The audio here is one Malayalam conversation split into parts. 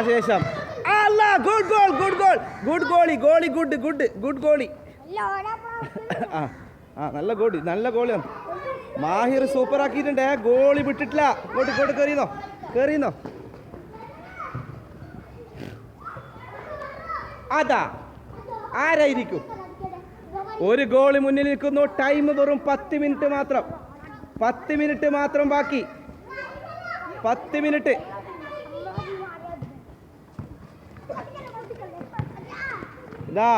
ശേഷം അല്ല good goal good goal good goalie goalie good good good goalie. നല്ല ഗോളി നല്ല ഗോളിയാണ്. മാഹിർ സൂപ്പർ ആക്കിയിട്ടുണ്ട്. ഗോളി വിട്ടിട്ടില്ല. ഇങ്ങോട്ട് ഇങ്ങോട്ട് കയറിയുന്നോ അതാ ആരായിരിക്കും? ഒരു ഗോളി മുന്നിൽ നിൽക്കുന്നു. ടൈം വെറും 10 മിനിറ്റ് മാത്രം. 10 മിനിറ്റ് മാത്രം ബാക്കി. 10 മിനിറ്റ്. ഇതാ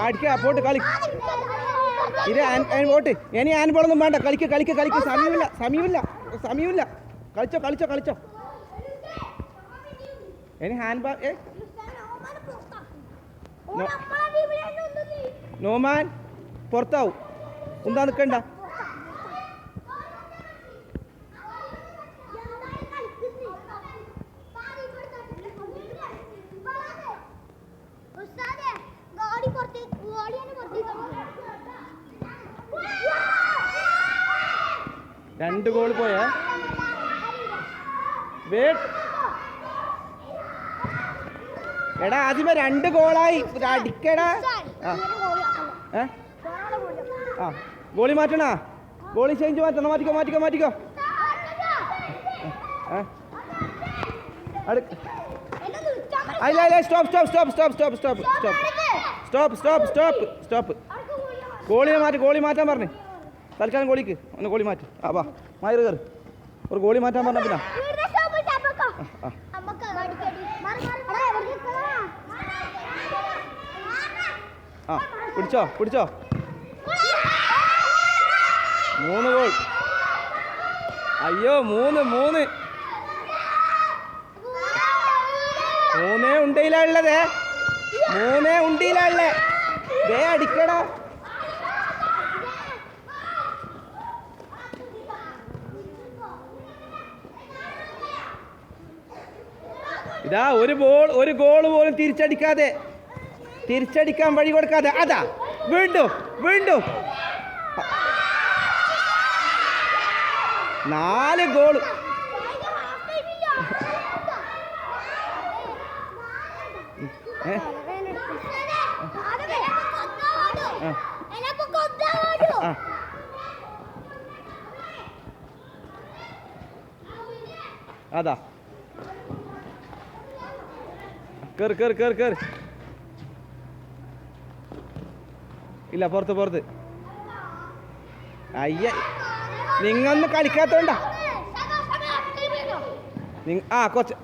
അടിക്ക പോട്ട് കളി. ഇത് പോട്ട് ഇനി ഹാൻഡ് ബോളൊന്നും വേണ്ട. കളിക്ക്. സമയമില്ല. കളിച്ചോ. ഇനി ഹാൻഡ് ബോൾ നോമാൻ പുറത്താവും. എന്താ നിൽക്കണ്ട. രണ്ട് ഗോൾ പോയേ. എടാ ആദ്യമേ 2 ഗോളായി. അടിക്കടാ. ഗോളി മാറ്റണ. ഗോളി ചേഞ്ച് മാറ്റണം. മാറ്റിക്കോ. അല്ല സ്റ്റോപ്പ്. ഗോളി മാറ്റാൻ പറഞ്ഞു. തൽക്കാലം ഗോളിക്ക് ഒന്ന് ഗോളി മാറ്റി. വാ മായർ കയറി. ഒരു ഗോളി മാറ്റാൻ പറഞ്ഞ പിന്നെ പിടിച്ചോ. 3 ഗോൾ. അയ്യോ 3 മൂന്നേ ഉണ്ടയിലുള്ളത്. 3 ഉണ്ടയിലുള്ളേ. ദേ അടിക്കടാ. ഇതാ ഒരു ഗോൾ പോലും തിരിച്ചടിക്കാൻ വഴി കൊടുക്കാതെ. അതാ വീണ്ടും 4 ഗോൾ. അതാ കേറ്. ഇല്ല പുറത്ത്. അയ്യ നിങ്ങൊന്ന് കളിക്കാത്തോണ്ടാ. കുറച്ച്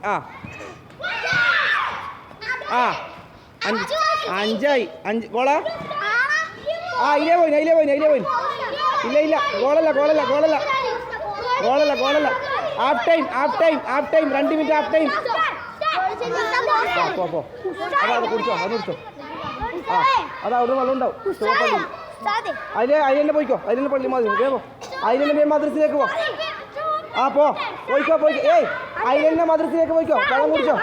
5 ഗോളാ. അതിലേ പോയി. ഇല്ല ഗോളല്ല. Half time 2 minute half time. പോ അതാ കുടിച്ചോ. അതാ അവിടെ വെള്ളം ഉണ്ടാവും. അതിലെ പോയിക്കോ. അതിലെ പള്ളി അതിലെ മദ്രസിലേക്ക് പോ. പോയിക്കോ. അതിലെ മദ്രസിലേക്ക് പോയിക്കോ. വെള്ളം കുടിച്ചോ.